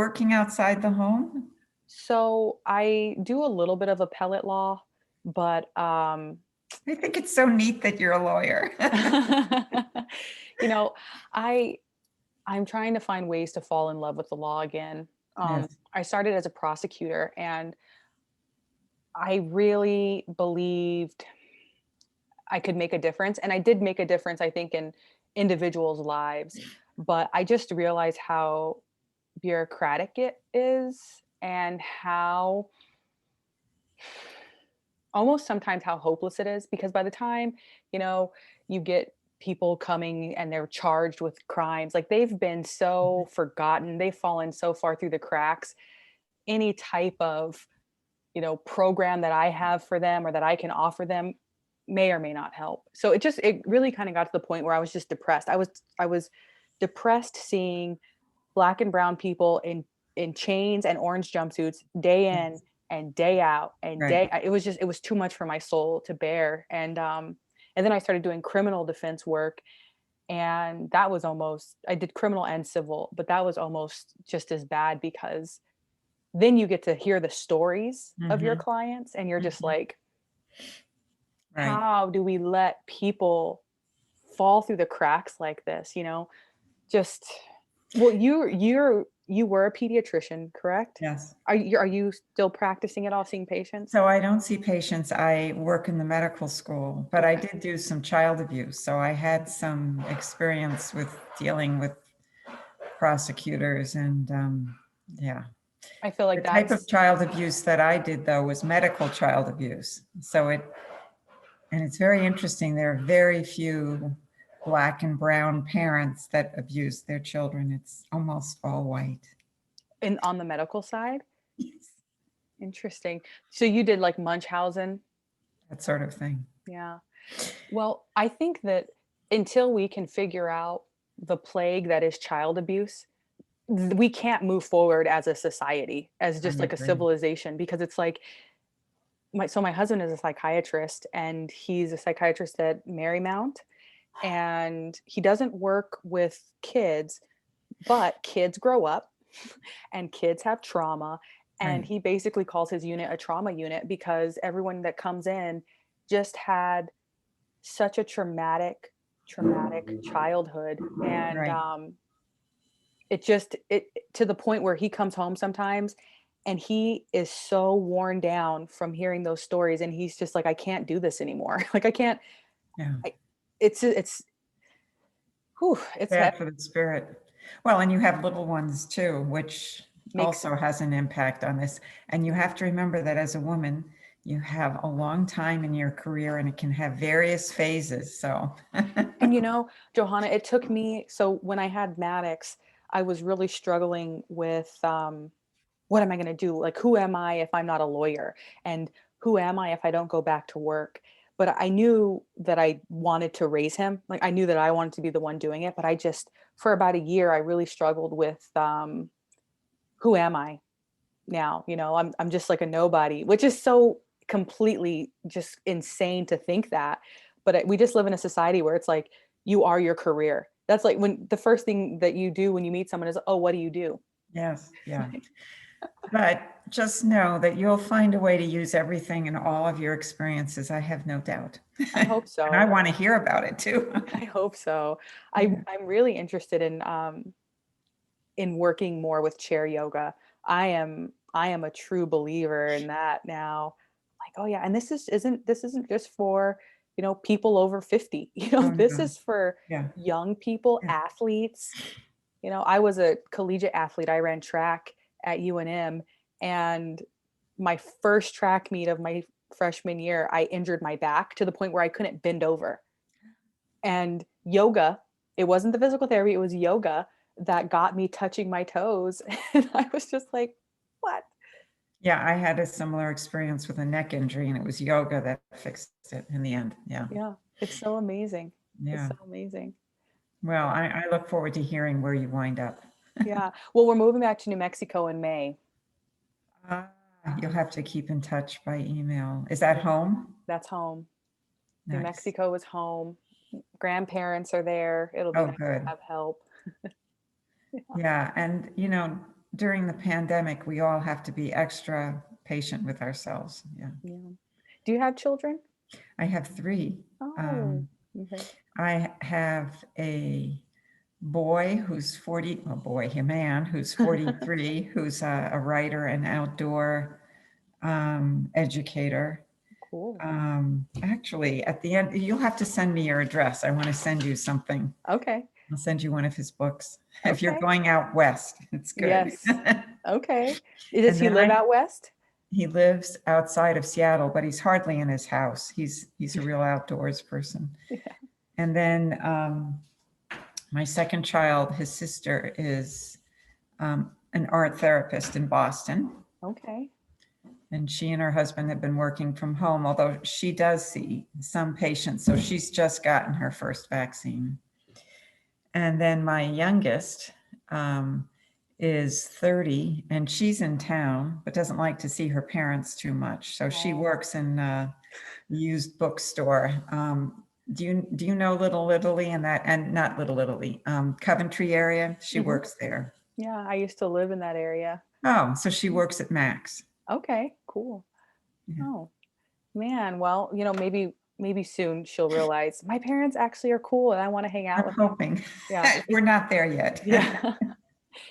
working outside the home? So I do a little bit of appellate law, but I think it's so neat that you're a lawyer. you know, I I'm trying to find ways to fall in love with the law again. Yes. I started as a prosecutor and I really believed I could make a difference. And I did make a difference, I think, in individuals' lives. But I just realized how bureaucratic it is and how almost sometimes how hopeless it is because by the time, you know, you get people coming and they're charged with crimes, like they've been so forgotten, they've fallen so far through the cracks. Any type of, program that I have for them or that I can offer them may or may not help. So it really kind of got to the point where I was just depressed. I was depressed seeing black and brown people in chains and orange jumpsuits day in Yes. and day out and Right. it was too much for my soul to bear. And then I started doing criminal defense work, and that was almost, I did criminal and civil, but that was almost just as bad because then you get to hear the stories of your Hmm. clients and you're just Hmm. like, Right. how do we let people fall through the cracks like this, just well, you were a pediatrician, correct? Yes. Are you still practicing at all, seeing patients? So I don't see patients. I work in the medical school, but I Okay. did do some child abuse. So I had some experience with dealing with prosecutors and yeah. I feel like The type of that's child abuse that I did though was medical child abuse. And it's very interesting. There are very few black and brown parents that abuse their children. It's almost all white. in on the medical side. Interesting. So you did like Munchausen? That sort of thing. Yeah. Well, I think that until we can figure out the plague that is child abuse, we can't move forward as a society, as I just like a agree. civilization, because it's like my husband is a psychiatrist and he's a psychiatrist at Marymount, and he doesn't work with kids, but kids grow up and kids have trauma, and Right. he basically calls his unit a trauma unit because everyone that comes in just had such a traumatic childhood. And Right. it to the point where he comes home sometimes and he is so worn down from hearing those stories, and he's just like, I can't do this anymore. Like I can't. Yeah. I, it's whew, it's Bad heavy. for the spirit. Well, and you have little ones too, which Makes also sense. has an impact on this. And you have to remember that as a woman, you have a long time in your career and it can have various phases. So, And Johanna, it took me, so when I had Maddox, I was really struggling with what am I going to do? Like, who am I if I'm not a lawyer? And who am I if I don't go back to work? But I knew that I wanted to raise him. Like, I knew that I wanted to be the one doing it. But I just, for about a year, I really struggled with who am I now? I'm just like a nobody, which is so completely just insane to think that. But we just live in a society where it's like, you are your career. That's like when the first thing that you do when you meet someone is, oh, what do you do? yes, yeah. But just know that you'll find a way to use everything in all of your experiences. I have no doubt. I hope And I so. want to hear about it too. I hope so. Yeah. I'm really interested in working more with chair yoga. I am a true believer in that now. Like, oh yeah, and this isn't just for, people over 50. Oh, This no. is for Yeah. young people, Yeah. athletes. I was a collegiate athlete. I ran track at UNM, and my first track meet of my freshman year, I injured my back to the point where I couldn't bend over. And yoga, it wasn't the physical therapy, it was yoga that got me touching my toes. And I was just like, what? Yeah. I had a similar experience with a neck injury and it was yoga that fixed it in the end. Yeah. Yeah, it's so amazing. It's Yeah. so amazing. Well, I look forward to hearing where you wind up. Yeah. Well, we're moving back to New Mexico in May. Ah, you'll have to keep in touch by email. Is that Yeah, home? that's home. New Nice. Mexico is home. Grandparents are there. It'll be Oh, nice to good. have help. Yeah. Yeah. And, during the pandemic, we all have to be extra patient with ourselves. Yeah. Yeah. Do you have children? I have three. Oh, okay. I have a boy who's 40, a boy, a man who's 43, who's a writer and outdoor educator. Cool. Actually, at the end, you'll have to send me your address. I want to send you something. Okay. I'll send you one of his books. If you're Okay. going out west, it's good. Yes. Okay. Does And he then live out west? he lives outside of Seattle, but he's hardly in his house. He's a real outdoors person. Yeah. And then my second child, his sister, is an art therapist in Boston. Okay. And she and her husband have been working from home, although she does see some patients. So she's just gotten her first vaccine. And then my youngest is 30, and she's in town, but doesn't like to see her parents too much. So she works in a used bookstore. Do you know Little Italy and that, and not Little Italy, Coventry area? She works there. Yeah, I used to live in that area. Oh, so she works at Max. Okay, cool. Yeah. Oh, man. Well, maybe soon she'll realize my parents actually are cool and I want to hang out I'm with them. hoping. Yeah. We're not there yet. Yeah.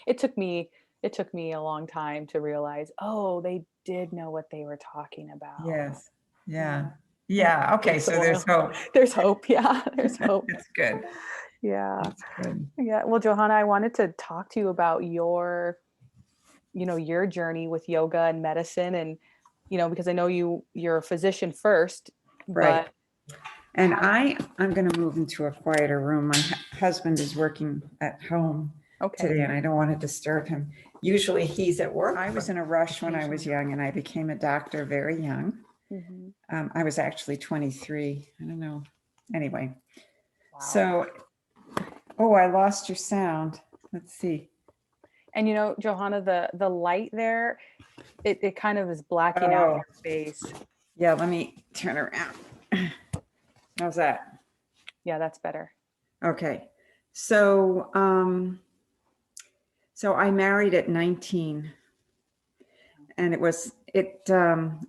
It took me a long time to realize, oh, they did know what they were talking about. Yes. Yeah. Yeah. Okay. So there's hope. There's hope. Yeah, there's hope. That's good. Yeah. That's good. Yeah. Well, Johanna, I wanted to talk to you about your journey with yoga and medicine, and because I know you're a physician first, Right. but And I'm going to move into a quieter room. My husband is working at home okay. today, and I don't want to disturb him. Usually he's at work. I was in a rush when I was young, and I became a doctor very young. Mhm. I was actually 23. I don't know. Anyway, Wow. so, I lost your sound. Let's see. And Johanna, the light there, it kind of is blacking out your face. Yeah, let me turn around. How's that? Yeah, that's better. Okay. So, I married at 19, and I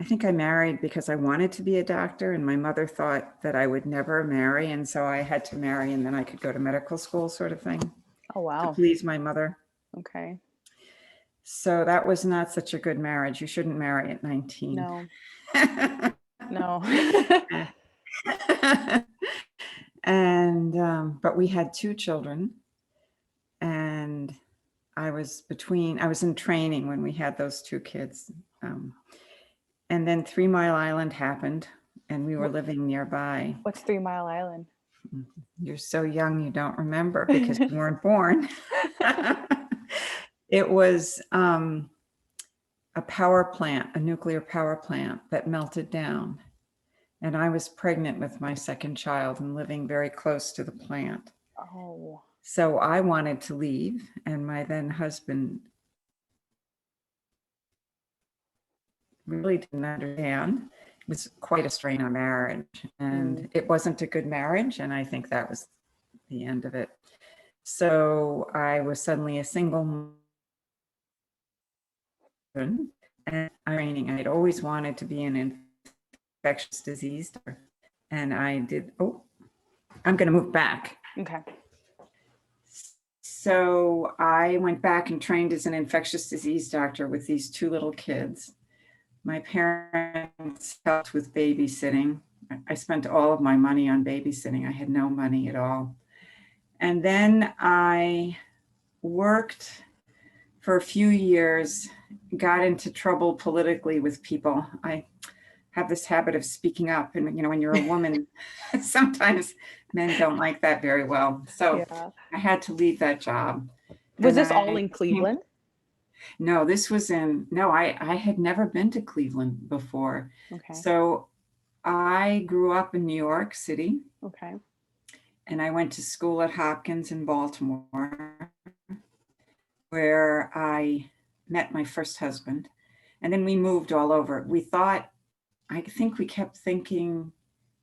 think I married because I wanted to be a doctor, and my mother thought that I would never marry. And so I had to marry, and then I could go to medical school, sort of thing, Oh, to wow. please my mother. Okay. So that was not such a good marriage. You shouldn't marry at 19. No. No. And, but we had two children, and I was in training when we had those two kids. And then 3 Mile Island happened, and we were living nearby. What's 3 Mile Island? You're so young, you don't remember because you weren't born. It was a power plant, a nuclear power plant that melted down. And I was pregnant with my second child and living very close to the plant. Oh. So I wanted to leave, and my then husband really didn't understand. It was quite a strain on marriage, and it wasn't a good marriage, and I think that was the end of it. So I was suddenly a single woman, and training. I'd always wanted to be an infectious disease doctor, and I did. Oh, I'm going to move back. Okay. So I went back and trained as an infectious disease doctor with these two little kids. My parents helped with babysitting. I spent all of my money on babysitting. I had no money at all. And then I worked for a few years, got into trouble politically with people. I have this habit of speaking up, and when you're a woman, sometimes men don't like that very well. So yeah. I had to leave that job. Was this all in Cleveland? No, I had never been to Cleveland before. Okay. So I grew up in New York City. Okay. And I went to school at Hopkins in Baltimore, where I met my first husband. And then we moved all over. I think we kept thinking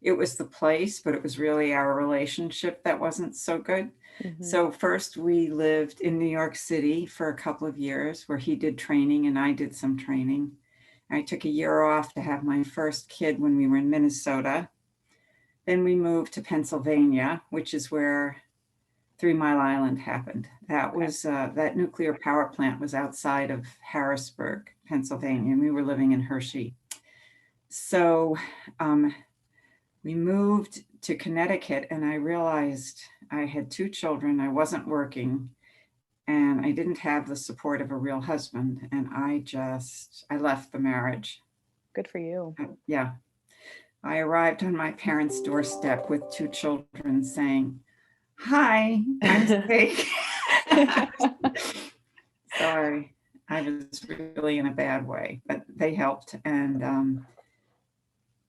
it was the place, but it was really our relationship that wasn't so good. Mhm. So first we lived in New York City for a couple of years where he did training and I did some training. I took a year off to have my first kid when we were in Minnesota. Then we moved to Pennsylvania, which is where 3 Mile Island happened. That Okay. was that nuclear power plant was outside of Harrisburg, Pennsylvania, and we were living in Hershey. So we moved to Connecticut, and I realized I had 2 children. I wasn't working, and I didn't have the support of a real husband. And I left the marriage. Good for you. Yeah. I arrived on my parents' doorstep with 2 children saying, "Hi, I'm sick." Sorry, I was really in a bad way, but they helped. And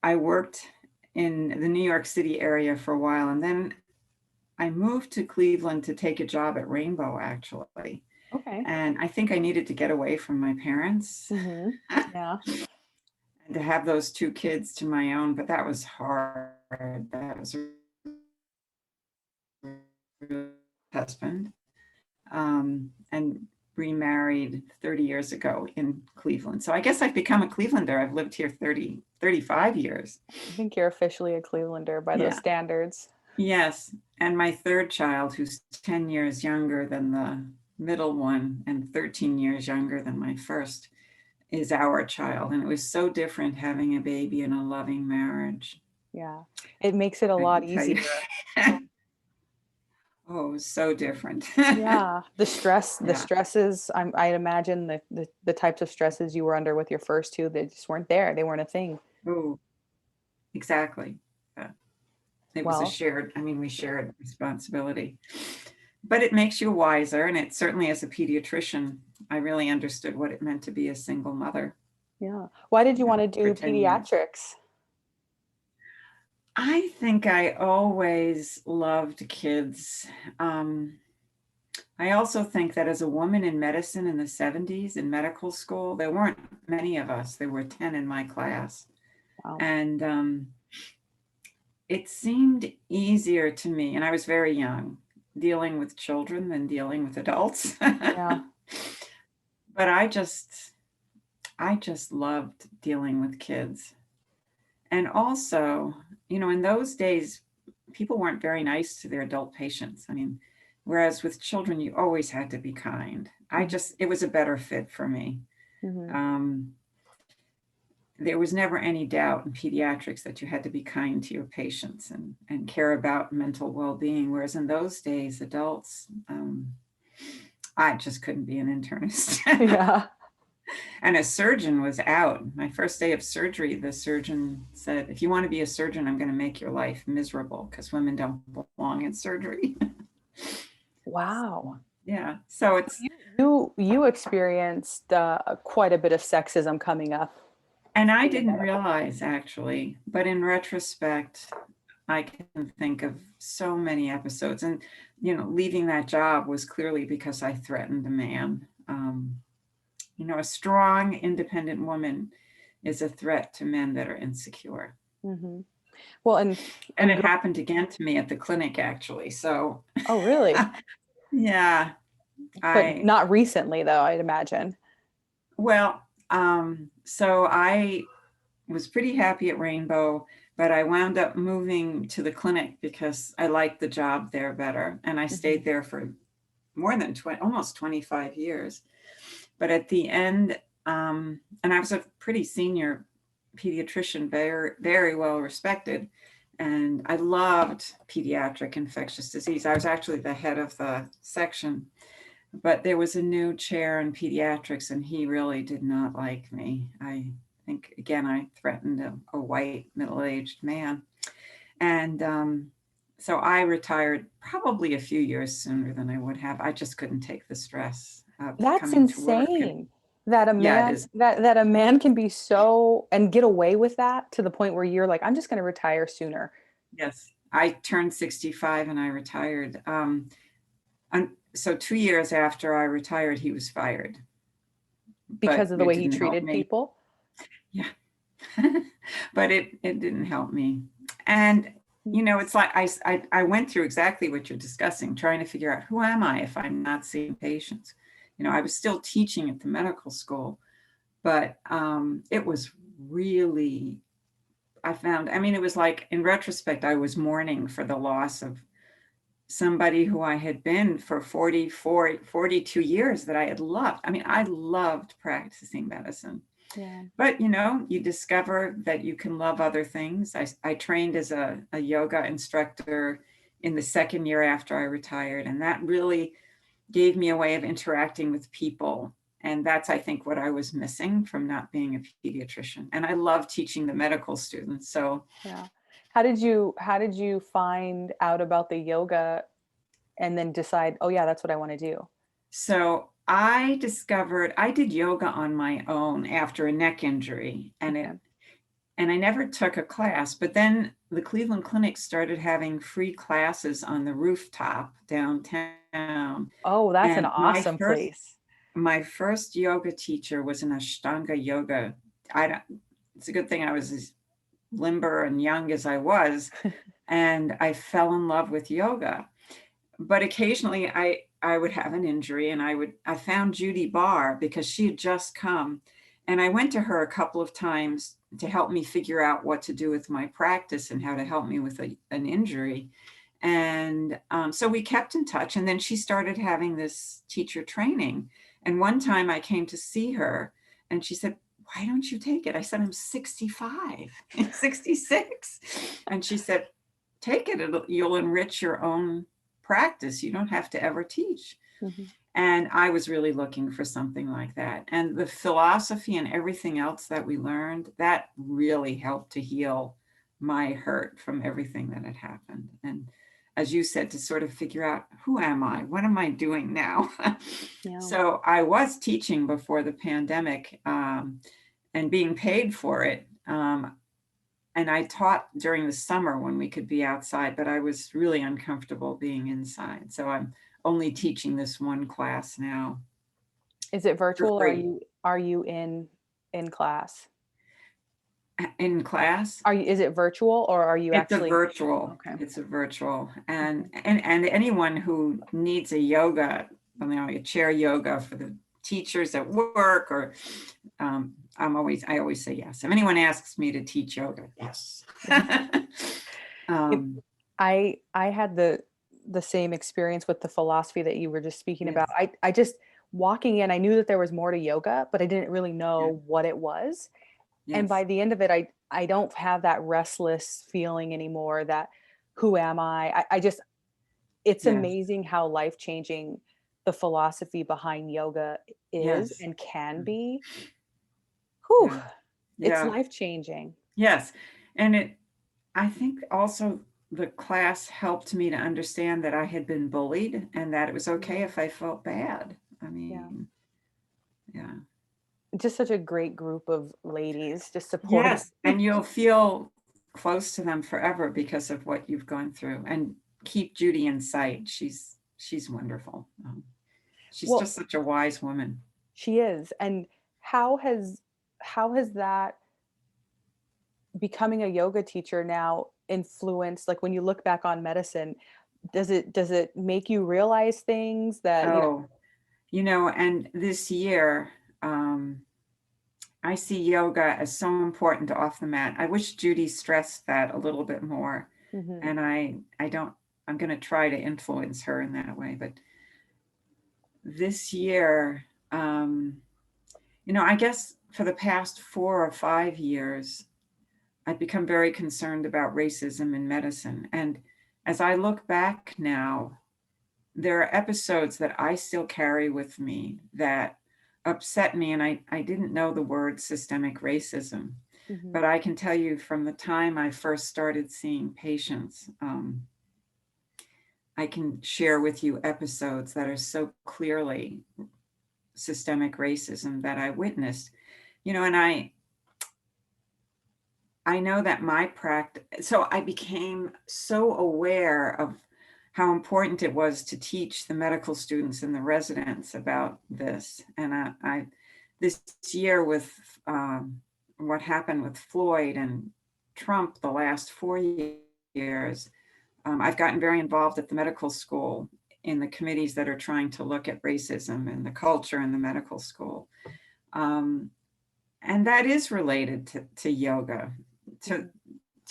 I worked in the New York City area for a while. And then I moved to Cleveland to take a job at Rainbow, actually. Okay. And I think I needed to get away from my parents Mhm. Yeah. and to have those 2 kids to my own. But that was hard. That was a husband. And remarried 30 years ago in Cleveland. So I guess I've become a Clevelander. I've lived here 35 years. I think you're officially a Clevelander by those Yeah. standards. Yes. And my third child, who's 10 years younger than the middle one and 13 years younger than my first, is our child. And it was so different having a baby in a loving marriage. Yeah. It makes it a I lot can tell you. easier. Oh, it was so different. Yeah. The Yeah. stresses, I imagine the types of stresses you were under with your first two, they just weren't there. They weren't a thing. Oh, exactly. Yeah. It was Well, we shared responsibility. But it makes you wiser. And it certainly, as a pediatrician, I really understood what it meant to be a single mother. yeah. Why did you want to For do 10 years. pediatrics? I think I always loved kids. Um, I also think that as a woman in medicine in the 70s in medical school, there weren't many of us. There were 10 in my class. Wow. And it seemed easier to me, and I was very young, dealing with children than dealing with adults. Yeah. But I just loved dealing with kids. And also, in those days, people weren't very nice to their adult patients. Whereas with children, you always had to be kind. It was a better fit for me. Mm-hmm. Um, there was never any doubt in pediatrics that you had to be kind to your patients and care about mental well-being. Whereas in those days, adults, I just couldn't be an internist. Yeah. And a surgeon was out. My first day of surgery, the surgeon said, "If you want to be a surgeon, I'm going to make your life miserable because women don't belong in surgery." Wow. Yeah. So it's, You experienced quite a bit of sexism coming up and I in the didn't medical. realize actually, but in retrospect, I can think of so many episodes. And, leaving that job was clearly because I threatened a man. A strong, independent woman is a threat to men that are insecure. Mm-hmm. Well, And and it happened again to me at the clinic, actually. So, oh, really? yeah, But I, not recently, though, I'd imagine. well, so I was pretty happy at Rainbow, but I wound up moving to the clinic because I liked the job there better. And I Mm-hmm. stayed there for more than almost 25 years. But at the end, and I was a pretty senior pediatrician, very, very well respected. And I loved pediatric infectious disease. I was actually the head of the section, but there was a new chair in pediatrics and he really did not like me. I think, again, I threatened a white middle-aged man. And so I retired probably a few years sooner than I would have. I just couldn't take the stress of That's coming to work. And insane that a yeah, it man is. that a man can be so and get away with that to the point where you're like, I'm just going to retire sooner Yes. I turned 65 and I retired. And so 2 years after I retired, he was fired, because but of the it way he didn't help treated me. people. Yeah. But it didn't help me. And, it's like I went through exactly what you're discussing, trying to figure out who am I if I'm not seeing patients. I was still teaching at the medical school, but it was really, it was like, in retrospect, I was mourning for the loss of somebody who I had been for 42 years that I had loved. I loved practicing medicine. Yeah. But, you discover that you can love other things. I trained as a yoga instructor in the second year after I retired. And that really gave me a way of interacting with people. And that's, I think, what I was missing from not being a pediatrician. And I love teaching the medical students. So Yeah. How did you find out about the yoga and then decide, oh yeah, that's what I want to do? So I discovered I did yoga on my own after a neck injury, Okay. and I never took a class, but then the Cleveland Clinic started having free classes on the rooftop downtown. Oh, that's an And awesome place. my first yoga teacher was an Ashtanga yoga. I don't, it's a good thing I was as limber and young as I was, and I fell in love with yoga. But occasionally I would have an injury, and I found Judy Barr because she had just come, and I went to her a couple of times to help me figure out what to do with my practice and how to help me with an injury. And so we kept in touch, and then she started having this teacher training. And one time I came to see her, and she said, "Why don't you take it?" I said, "I'm 65 and 66." And she said, "Take it. You'll enrich your own practice. You don't have to ever teach." Mm-hmm. And I was really looking for something like that. And the philosophy and everything else that we learned, that really helped to heal my hurt from everything that had happened. And as you said, to sort of figure out, who am I? What am I doing now? Yeah. So I was teaching before the pandemic, and being paid for it. And I taught during the summer when we could be outside, but I was really uncomfortable being inside. So I'm only teaching this one class now Is it for virtual or free. are you in class? In class, Is it virtual or are you it's a actually? virtual. Okay. It's a virtual, and Okay. and anyone who needs a yoga, a chair yoga for the teachers at work, or I always say yes. If anyone asks me to teach yoga, yes. It, um, I had the same experience with the philosophy that you were just speaking about. yes, I just walking in, I knew that there was more to yoga, but I didn't really yeah, know what it was. And yes, by the end of it, I don't have that restless feeling anymore that who am I just it's yes, amazing how life-changing the philosophy behind yoga is yes, and can be. Whew, yeah, it's yeah, life-changing. yes. And I think also the class helped me to understand that I had been bullied and that it was okay Yeah. if I felt bad. Yeah. Yeah. Just such a great group of ladies just supporting. Yes. And you'll feel close to them forever because of what you've gone through. And keep Judy in sight. She's wonderful. She's Well, just such a wise woman. she is. And how has that becoming a yoga teacher now influenced, like when you look back on medicine, does it make you realize things that, Oh, and this year, um, I see yoga as so important off the mat. I wish Judy stressed that a little bit more. Mhm. And I don't, I'm going to try to influence her in that way. But this year, I guess for the past 4 or 5 years, I've become very concerned about racism in medicine. And as I look back now, there are episodes that I still carry with me that upset me. And I didn't know the word systemic racism, Mhm. but I can tell you from the time I first started seeing patients, I can share with you episodes that are so clearly systemic racism that I witnessed, and I know that my practice, so I became so aware of how important it was to teach the medical students and the residents about this. And I this year with what happened with Floyd and Trump the last 4 years, I've gotten very involved at the medical school in the committees that are trying to look at racism and the culture in the medical school. And that is related to yoga, to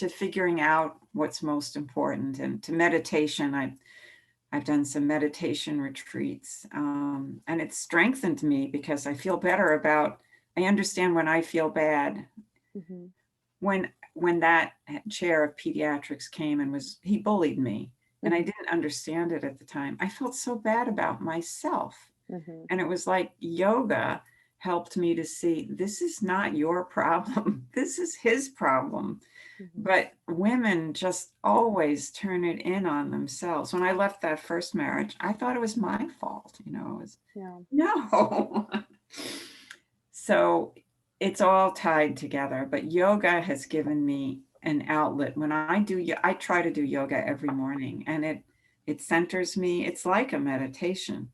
figuring out what's most important, and to meditation. I've done some meditation retreats, and it's strengthened me because I feel better I understand when I feel bad. Mm-hmm. When that chair of pediatrics came and he bullied me, and I didn't understand it at the time, I felt so bad about myself. Mm-hmm. And it was like yoga helped me to see, this is not your problem. This is his problem. Mm-hmm. But women just always turn it in on themselves. When I left that first marriage, I thought it was my fault. It was, no. So it's all tied together, but yoga has given me an outlet. When I try to do yoga every morning, and it centers me. It's like a meditation.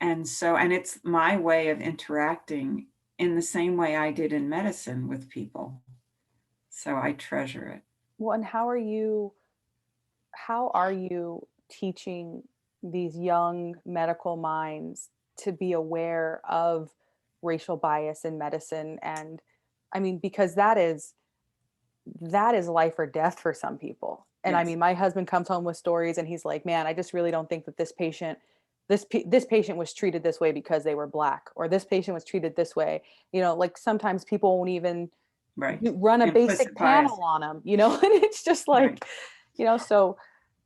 And it's my way of interacting in the same way I did in medicine with people. So I treasure it. Well, and how are you teaching these young medical minds to be aware of racial bias in medicine? And I mean, because that is life or death for some people. And yes. I mean, my husband comes home with stories and he's like, man, I just really don't think that this patient was treated this way because they were Black, or this patient was treated this way. Like sometimes people won't even run a basic panel on them, and it's just like,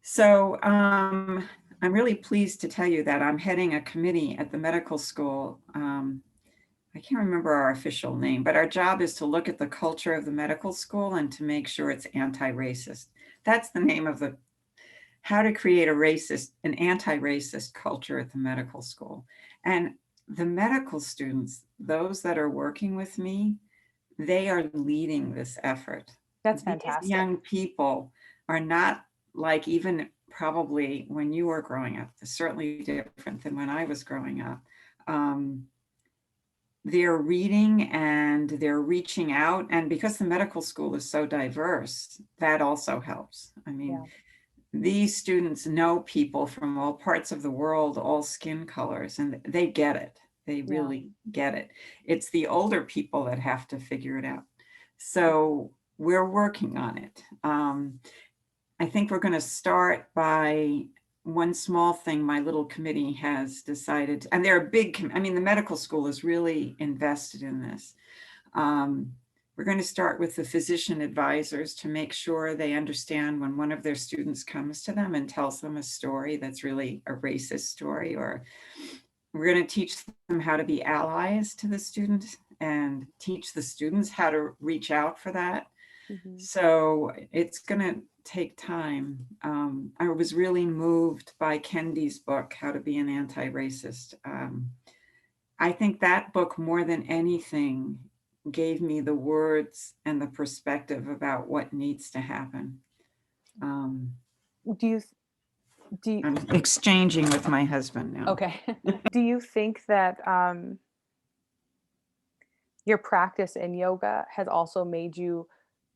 So I'm really pleased to tell you that I'm heading a committee at the medical school. I can't remember our official name, but our job is to look at the culture of the medical school and to make sure it's anti-racist. That's the name of how to create an anti-racist culture at the medical school. And the medical students, those that are working with me, they are leading this effort. That's fantastic. These young people are not like, even probably when you were growing up, they're certainly different than when I was growing up. They're reading and they're reaching out. And because the medical school is so diverse, that also helps. I mean, these students know people from all parts of the world, all skin colors, and they get it. They really get it. It's the older people that have to figure it out. So we're working on it. I think we're going to start by one small thing my little committee has decided, and they're a big, the medical school is really invested in this. We're going to start with the physician advisors to make sure they understand when one of their students comes to them and tells them a story that's really a racist story, or we're going to teach them how to be allies to the student and teach the students how to reach out for that. So it's going to take time. I was really moved by Kendi's book, How to Be an Anti-Racist. I think that book, more than anything, gave me the words and the perspective about what needs to happen. I'm exchanging with my husband now. Okay. Do you think that your practice in yoga has also made you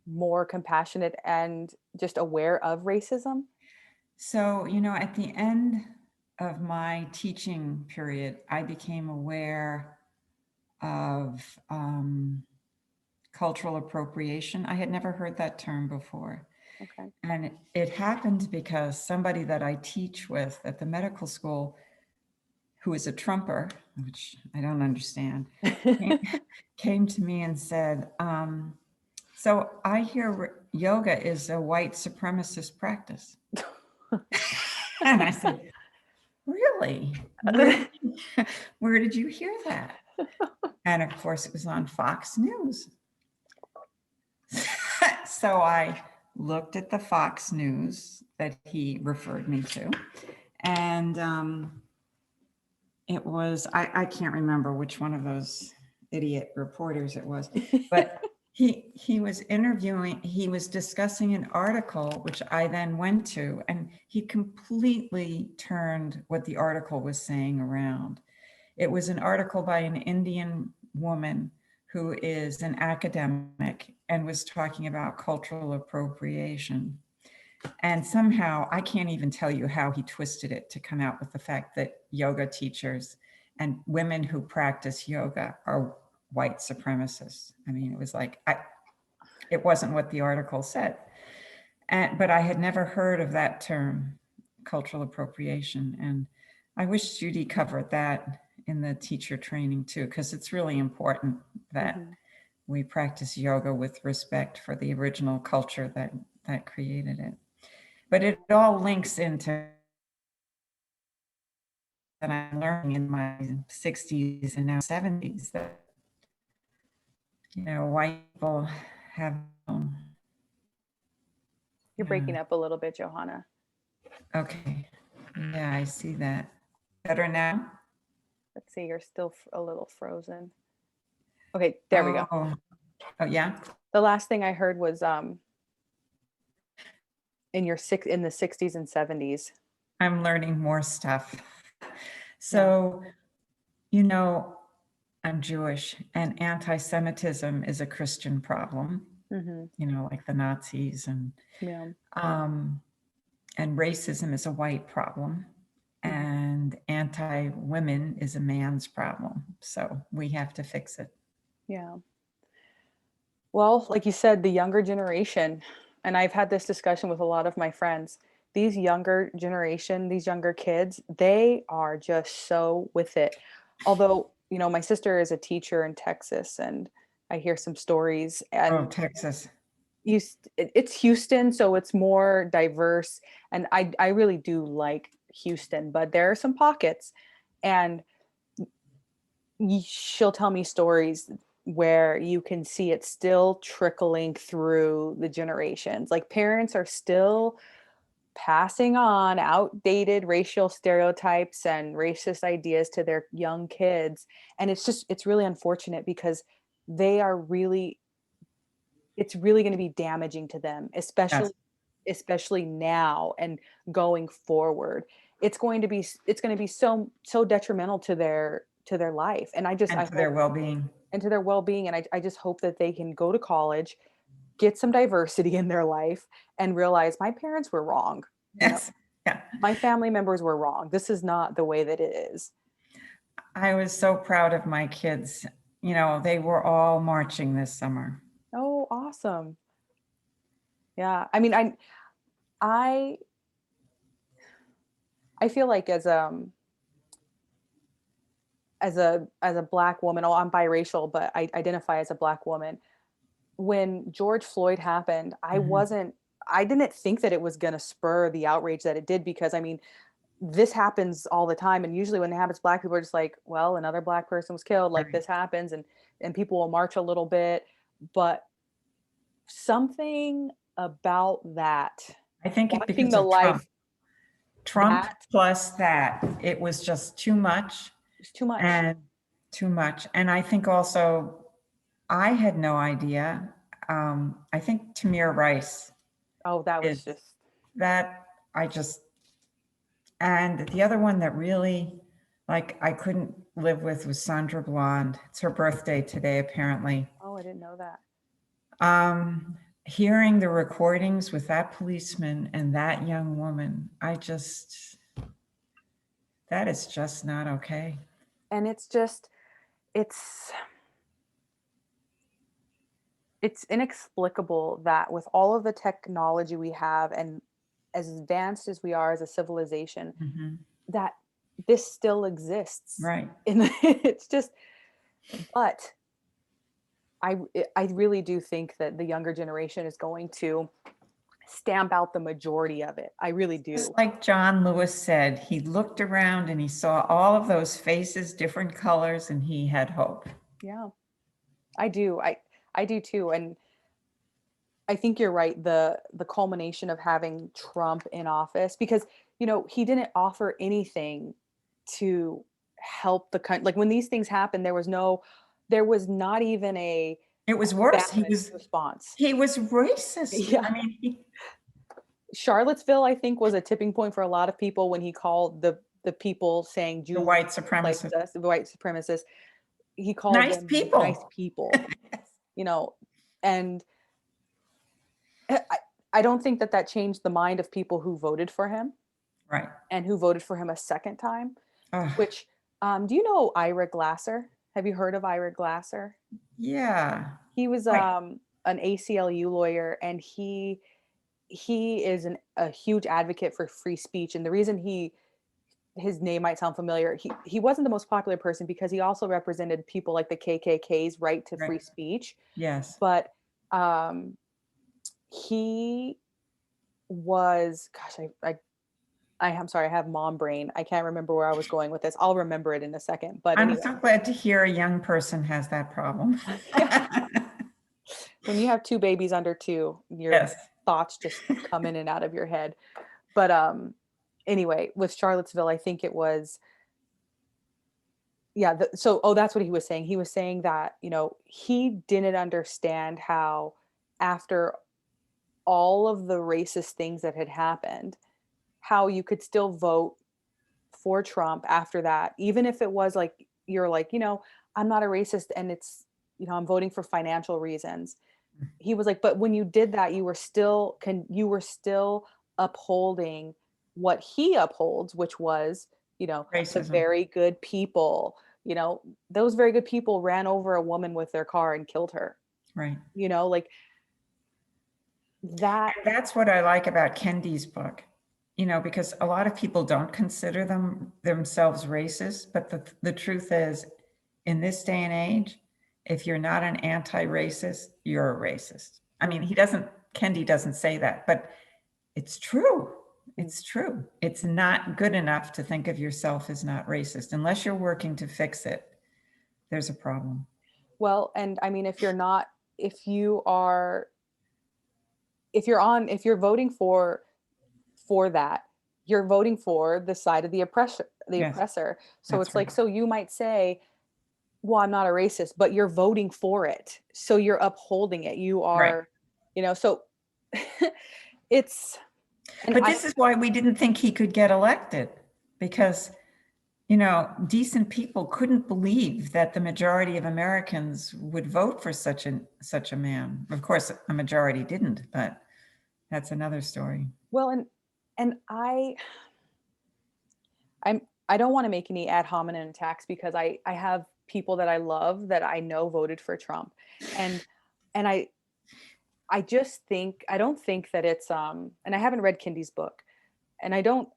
more compassionate and just aware of racism? So, at the end of my teaching period, I became aware of cultural appropriation. I had never heard that term before. Okay. And it happened because somebody that I teach with at the medical school, who is a Trumper, which I don't understand, came to me and said, so I hear yoga is a white supremacist practice. And I said, really? Where did you hear that? And of course it was on Fox News. So I looked at the Fox News that he referred me to, and it was, I can't remember which one of those idiot reporters it was, but he was discussing an article, which I then went to, and he completely turned what the article was saying around. It was an article by an Indian woman who is an academic, and was talking about cultural appropriation. And somehow, I can't even tell you how he twisted it to come out with the fact that yoga teachers and women who practice yoga are white supremacists. I mean, it was like, it wasn't what the article said. But I had never heard of that term, cultural appropriation. And I wish Judy covered that in the teacher training too, because it's really important that we practice yoga with respect for the original culture that created it. But it all links into that I'm learning in my 60s and now 70s that, white people have. You're breaking up a little bit, Johanna. Okay. Yeah, I see that. Better now? Let's see, you're still a little frozen. Okay, there we go. Oh, yeah? The last thing I heard was in the 60s and 70s. I'm learning more stuff. So, I'm Jewish, and anti-Semitism is a Christian problem, like the Nazis, and racism is a white problem, and anti-women is a man's problem. So we have to fix it. Yeah. Well, like you said, the younger generation, and I've had this discussion with a lot of my friends, these younger generation, these younger kids, they are just so with it. Although, my sister is a teacher in Texas, and I hear some stories. And Texas. It's Houston, so it's more diverse. And I really do like Houston, but there are some pockets. And she'll tell me stories where you can see it still trickling through the generations. Like parents are still passing on outdated racial stereotypes and racist ideas to their young kids. And it's really unfortunate because it's really going to be damaging to them, especially now and going forward. It's going to be so detrimental to their life. And to their well-being. And to their well-being. And I just hope that they can go to college, get some diversity in their life, and realize my parents were wrong. Yes. Yeah. My family members were wrong. This is not the way that it is. I was so proud of my kids. They were all marching this summer. Oh, awesome. Yeah. I mean, I feel like as a Black woman, I'm biracial, but I identify as a Black woman. When George Floyd happened, I didn't think that it was going to spur the outrage that it did, because this happens all the time. And usually when it happens, Black people are just like, well, another Black person was killed. Like, this happens, and people will march a little bit, but something about that. I think it's because of Trump plus that, it was just too much. It's too much. And too much. And I think also, I had no idea. I think Tamir Rice. Oh, that was and the other one that really, I couldn't live with was Sandra Blonde. It's her birthday today, apparently. Oh, I didn't know that. Hearing the recordings with that policeman and that young woman, that is just not okay. And it's inexplicable that with all of the technology we have, and as advanced as we are as a civilization, that this still exists. Right. It's just, but I really do think that the younger generation is going to stamp out the majority of it. I really do. Just like John Lewis said, he looked around and he saw all of those faces, different colors, and he had hope. Yeah, I do. I do too. And I think you're right. The culmination of having Trump in office, because, he didn't offer anything to help the country. Like, when these things happened, there was not even a. It was worse. Response. He was racist. Yeah. I mean, Charlottesville, I think, was a tipping point for a lot of people when he called the people saying Jews, the white supremacists. The white supremacists. He called nice them people. Nice people. And I don't think that that changed the mind of people who voted for him Right. and who voted for him a second time, Oh, which, do you know Ira Glasser? Have you heard of Ira Glasser? yeah. He was Wait, an ACLU lawyer, and he is a huge advocate for free speech. And the reason his name might sound familiar, he wasn't the most popular person because he also represented people like the KKK's right to right. free speech. Yes. But um, he was, gosh, I'm sorry, I have mom brain. I can't remember where I was going with this. I'll remember it in a second. But I'm anyway, so glad to hear a young person has that problem. yeah, when you have two babies under two, your Yes. thoughts just come in and out of your head. But anyway, with Charlottesville, I think it was, yeah. That's what he was saying. He was saying that, he didn't understand how, after all of the racist things that had happened, how you could still vote for Trump after that, even if it was like, you're like, I'm not a racist, and it's, I'm voting for financial reasons. He was like, but when you did that, you were still upholding what he upholds, which was, the Racism. very good people, those very good people ran over a woman with their car and killed her, Right. like that. And that's what I like about Kendi's book, because a lot of people don't consider themselves racist, but the truth is, in this day and age, if you're not an anti-racist, you're a racist. I mean, Kendi doesn't say that, but it's true. It's true. It's not good enough to think of yourself as not racist. Unless you're working to fix it, there's a problem. Well, and I mean, if you are, if you're voting for that, you're voting for the side of the Yes, oppressor. So that's it's like, right. so you might say, well, I'm not a racist, but you're voting for it. So you're upholding it. You Right. are, so it's, and But this is why we didn't think he could get elected, because decent people couldn't believe that the majority of Americans would vote for such a man. Of course, a majority didn't, but that's another story. well, and I don't want to make any ad hominem attacks, because I have people that I love that I know voted for Trump. And I just think, I don't think that it's and I haven't read Kindy's book, and I don't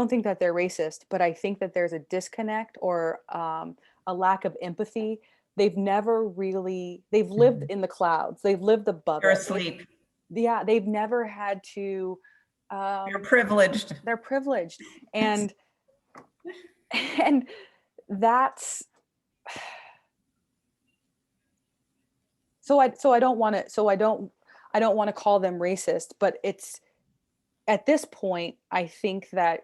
think that they're racist, but I think that there's a disconnect, or a lack of empathy. They've lived in the clouds. They've lived above You're it. asleep. Yeah, they've never had to, You're privileged. they're privileged. And, and that's, so I don't want to, I don't want to call them racist, but it's, at this point, I think that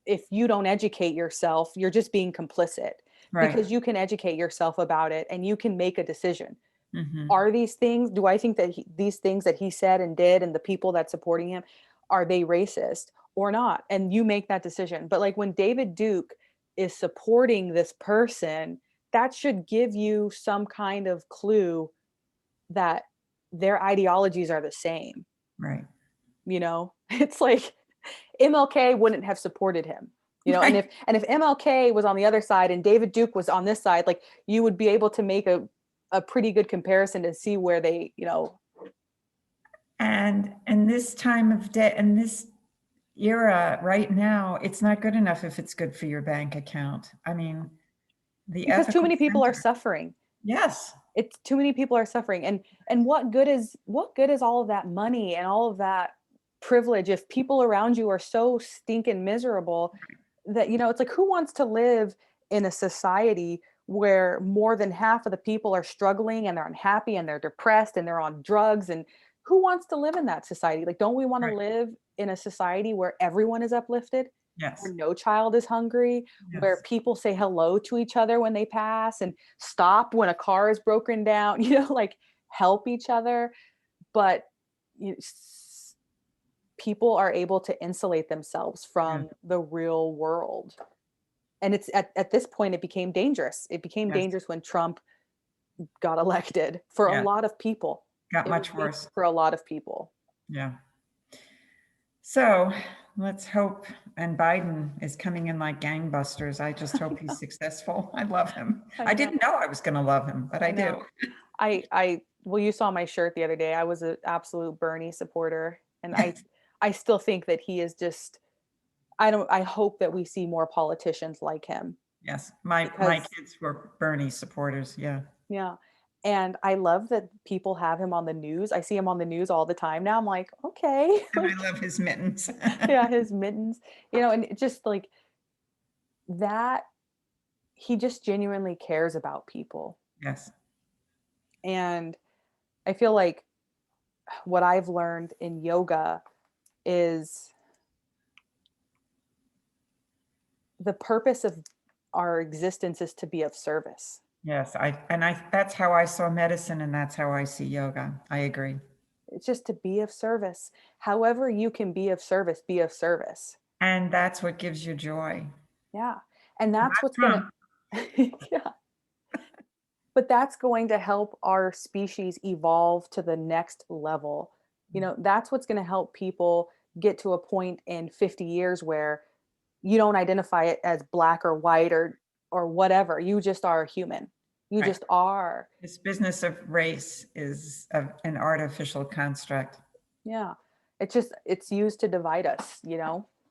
if you don't educate yourself, you're just being complicit, Right. because you can educate yourself about it and you can make a decision. Mm-hmm. Are these things, do I think that these things that he said and did, and the people that supporting him, are they racist or not? And you make that decision. But like, when David Duke is supporting this person, that should give you some kind of clue that their ideologies are the same. Right. It's like, MLK wouldn't have supported him, and Right. if MLK was on the other side and David Duke was on this side, like, you would be able to make a pretty good comparison to see where they, And this time of day and this era right now, it's not good enough if it's good for your bank account. I mean, the because too ethical many people are center. suffering. Yes. It's too many people are suffering. And what good is all of that money and all of that privilege if people around you are so stinking miserable that, it's like, who wants to live in a society where more than half of the people are struggling and they're unhappy and they're depressed and they're on drugs? And who wants to live in that society? Like, don't we want to Right. live in a society where everyone is uplifted, Yes. where no child is hungry, where Yes. people say hello to each other when they pass and stop when a car is broken down, like, help each other? But you know, people are able to insulate themselves Yes. from the real world. And it's at this point, it became dangerous. It became Yes. dangerous when Trump got elected for a Yeah. lot of people. Got It was much dangerous worse. for a lot of people. Yeah. So let's hope. And Biden is coming in like gangbusters. I just hope he's successful. I love him. I I know. didn't know I was going to love him, but I I do. know. Well, you saw my shirt the other day. I was an absolute Bernie supporter, and I still think that he is just, I hope that we see more politicians like him Yes. My because, kids were Bernie supporters. Yeah. yeah. And I love that people have him on the news. I see him on the news all the time now. I'm like, okay, And like, I love his mittens. yeah, his mittens, and it just like that, he just genuinely cares about people. Yes. And I feel like what I've learned in yoga is the purpose of our existence is to be of service. Yes. That's how I saw medicine, and that's how I see yoga. I agree. It's just to be of service. However you can be of service, be of service. And that's what gives you joy. Yeah. And that's Not what's going Trump. to, yeah. But that's going to help our species evolve to the next level. That's what's going to help people get to a point in 50 years where you don't identify it as black or white or whatever. You just are human. You Right. just are. This business of race is an artificial construct. Yeah. It's used to divide us.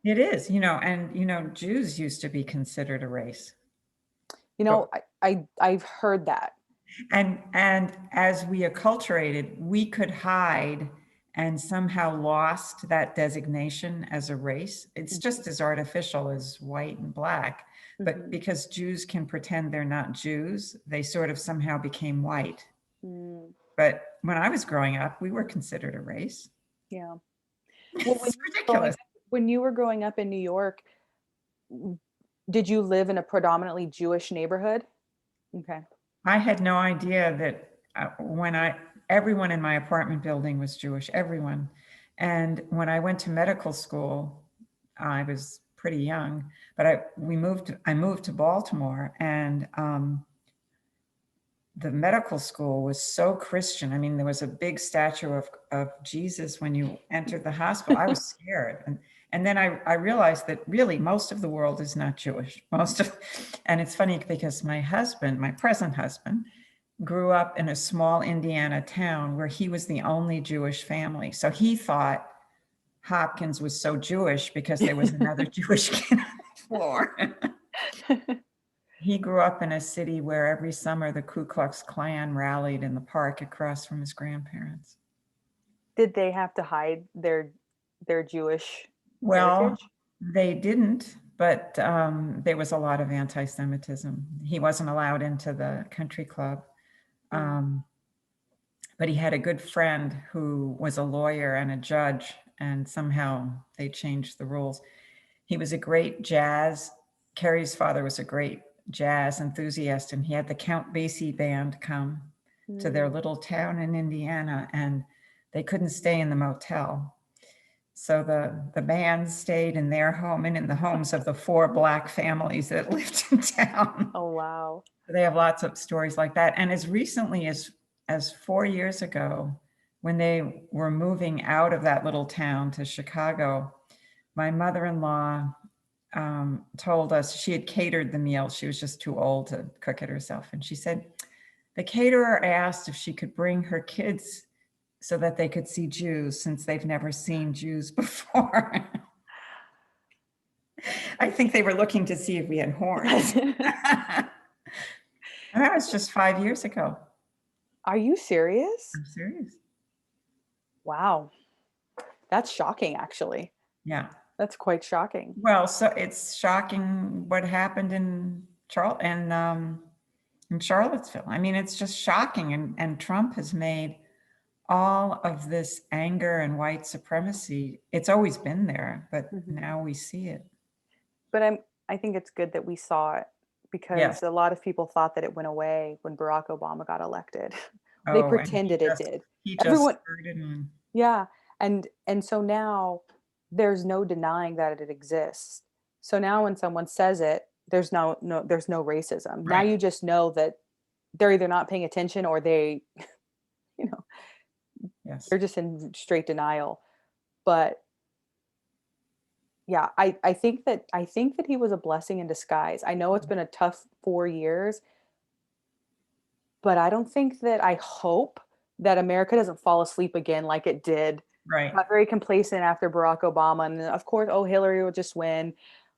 It is, and Jews used to be considered a race. You But know, I've heard that. and as we acculturated, we could hide and somehow lost that designation as a race. It's just as artificial as white and black. But Mhm. because Jews can pretend they're not Jews, they sort of somehow became white. Mm, But when I was growing up, we were considered a race. yeah. Well, It's ridiculous. when you were growing up in New York, did you live in a predominantly Jewish neighborhood? Okay. I had no idea that everyone in my apartment building was Jewish, everyone. And when I went to medical school, I was pretty young, but I moved to Baltimore, and the medical school was so Christian. I mean, there was a big statue of Jesus when you entered the hospital. I was scared. And then I realized that really most of the world is not Jewish. And it's funny because my present husband, grew up in a small Indiana town where he was the only Jewish family. So he thought Hopkins was so Jewish because there was another Jewish kid on the floor. He grew up in a city where every summer the Ku Klux Klan rallied in the park across from his grandparents. Did they have to hide their Jewish Well, heritage? they didn't, but there was a lot of anti-Semitism. He wasn't allowed into the country club. Mm. But he had a good friend who was a lawyer and a judge, and somehow they changed the rules. He was a great jazz. Carrie's father was a great jazz enthusiast, and he had the Count Basie band come to their Mm. little town in Indiana, and they couldn't stay in the motel. So the band stayed in their home and in the homes of the 4 Black families that lived in town. Oh, wow. They have lots of stories like that. And as recently as 4 years ago, when they were moving out of that little town to Chicago, my mother-in-law told us she had catered the meal. She was just too old to cook it herself. And she said, the caterer asked if she could bring her kids so that they could see Jews, since they've never seen Jews before. I think they were looking to see if we had horns. And that was just 5 years ago. Are you serious? I'm serious. Wow. That's shocking, actually. Yeah. That's quite shocking. Well, so it's shocking what happened in Charlottesville. I mean, it's just shocking. And Trump has made all of this anger and white supremacy. It's always been there, but now we see it. But I think it's good that we saw it, because Yes. a lot of people thought that it went away when Barack Obama got elected. They Oh, and pretended it did. he just Everyone, spurred it on. yeah. And so now there's no denying that it exists. So now when someone says it, there's no racism. Now Right. you just know that they're either not paying attention or they, Yes. they're just in straight denial. But yeah, I think that he was a blessing in disguise. I know it's been a tough 4 years, but I hope that America doesn't fall asleep again like it did. Right. Got very complacent after Barack Obama, and then of course, oh, Hillary will just win,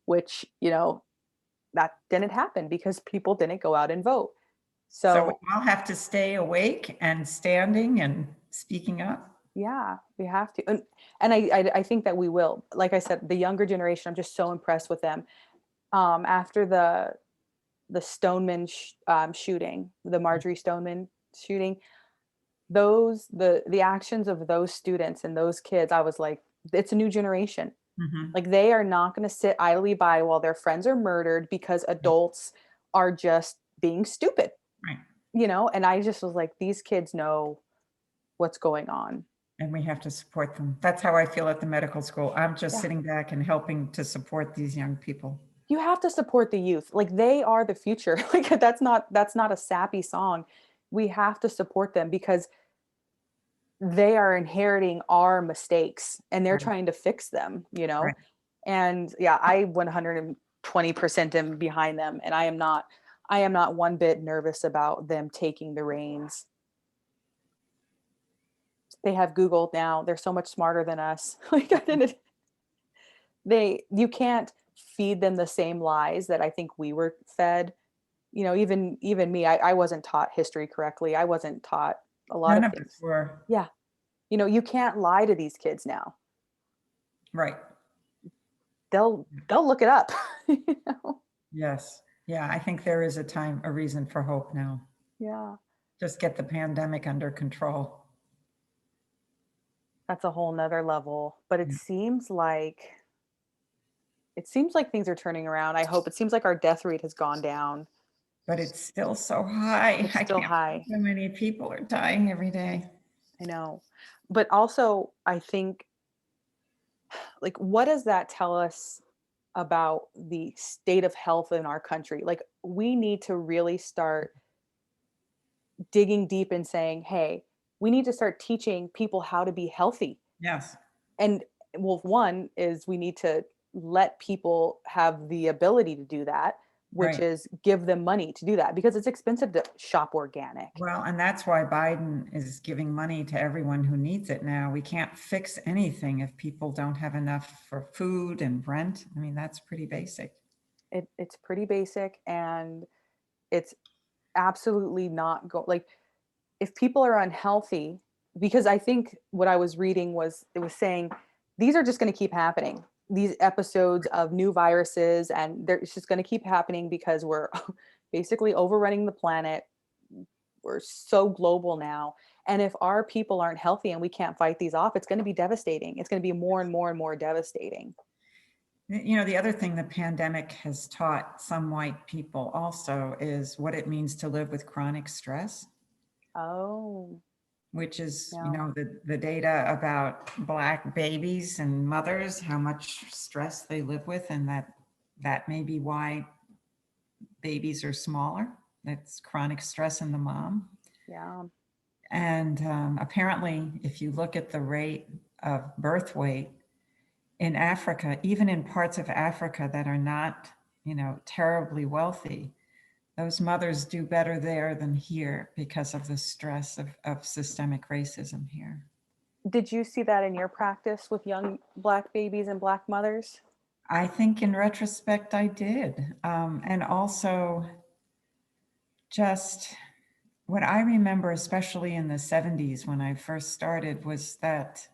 which, that didn't happen because people didn't go out and vote. So we So all have to stay awake and standing and speaking up. yeah, we have to. And I think that we will. Like I said, the younger generation, I'm just so impressed with them. After the Stoneman shooting, the Marjorie Stoneman shooting, the actions of those students and those kids, I was like, it's a new generation. Mhm. Like, they are not going to sit idly by while their friends are murdered because adults are just being stupid, Right. and I just was like, these kids know what's going on. And we have to support them. That's how I feel at the medical school. I'm just Yeah. sitting back and helping to support these young people. You have to support the youth. Like, they are the future. Like, that's not a sappy song. We have to support them because they are inheriting our mistakes and they're Right. trying to fix them, Right. And yeah, I 120% am behind them, and I am not one bit nervous about them taking the reins. They have Google now. They're so much smarter than us. Like, you can't feed them the same lies that I think we were fed. Even me, I wasn't taught history correctly. I wasn't taught a lot None of of us things. were. Yeah. You can't lie to these kids now. Right. They'll look it up. you know? Yes. Yeah, I think there is a reason for hope now. Yeah. Just get the pandemic under control. That's a whole nother level. But Yeah. it seems like things are turning around. I hope. It seems like our death rate has gone down. But it's still so high. It's I still can't believe high. so many people are dying every day. I know. But also, I think, like, what does that tell us about the state of health in our country? Like, we need to really start digging deep and saying, hey, we need to start teaching people how to be healthy. Yes. And well, one is we need to let people have the ability to do that, which Right. is give them money to do that, because it's expensive to shop organic. Well, and that's why Biden is giving money to everyone who needs it now. We can't fix anything if people don't have enough for food and rent. I mean, that's pretty basic. It's pretty basic, and it's absolutely not like, if people are unhealthy, because I think what I was reading was, it was saying these are just going to keep happening. These episodes of new viruses, and it's just going to keep happening because we're basically overrunning the planet. We're so global now. And if our people aren't healthy and we can't fight these off, it's going to be devastating. It's going to be more and more and more devastating. The other thing the pandemic has taught some white people also is what it means to live with chronic stress, Oh, which is, yeah. the data about Black babies and mothers, how much stress they live with, and that may be why babies are smaller. That's chronic stress in the mom. Yeah. And apparently, if you look at the rate of birth weight in Africa, even in parts of Africa that are not, terribly wealthy, those mothers do better there than here because of the stress of systemic racism here. Did you see that in your practice with young Black babies and Black mothers? I think in retrospect, I did. And also just what I remember, especially in the 70s when I first started, was that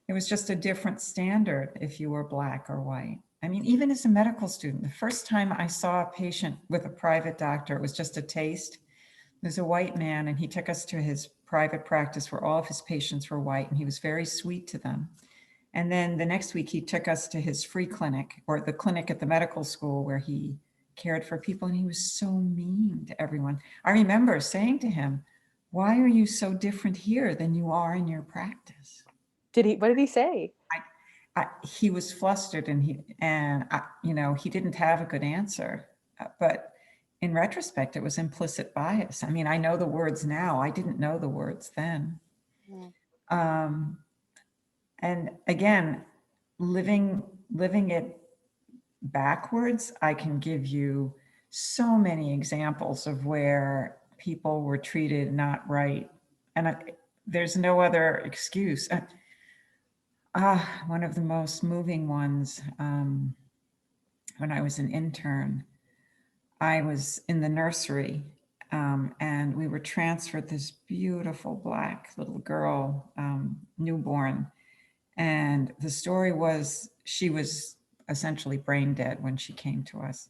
it was just a different standard if you were Black or white. I mean, even as a medical student, the first time I saw a patient with a private doctor, it was just a taste. There's a white man, and he took us to his private practice where all of his patients were white, and he was very sweet to them. And then the next week, he took us to his free clinic, or the clinic at the medical school where he cared for people, and he was so mean to everyone. I remember saying to him, "Why are you so different here than you are in your practice?" What did he say? He was flustered, and he didn't have a good answer. But in retrospect, it was implicit bias. I mean, I know the words now. I didn't know the words then. Mm. Um, And again, living it backwards, I can give you so many examples of where people were treated not right. And there's no other excuse. One of the most moving ones, when I was an intern, I was in the nursery, and we were transferred this beautiful Black little girl, newborn. And the story was she was essentially brain dead when she came to us.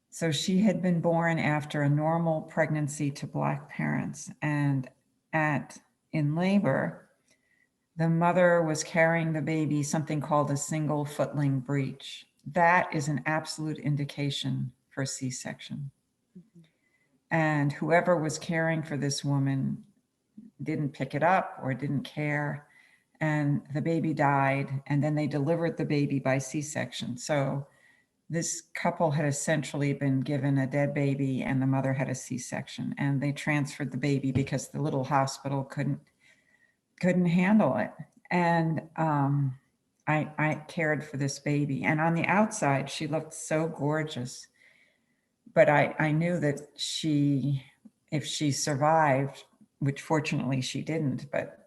So she had been born after a normal pregnancy to Black parents. And in labor, the mother was carrying the baby something called a single footling breech. That is an absolute indication for C-section. Mhm. And whoever was caring for this woman didn't pick it up or didn't care. And the baby died. And then they delivered the baby by C-section. So this couple had essentially been given a dead baby and the mother had a C-section. And they transferred the baby because the little hospital couldn't handle it. And I cared for this baby. And on the outside, she looked so gorgeous. But I knew that if she survived, which fortunately she didn't, but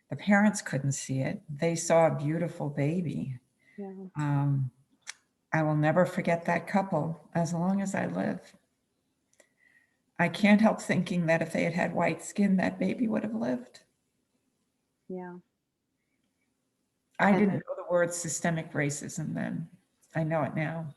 the parents couldn't see it. They saw a beautiful baby. Yeah. I will never forget that couple as long as I live. I can't help thinking that if they had had white skin, that baby would have lived. Yeah. I And didn't know the word systemic racism then. I know it now.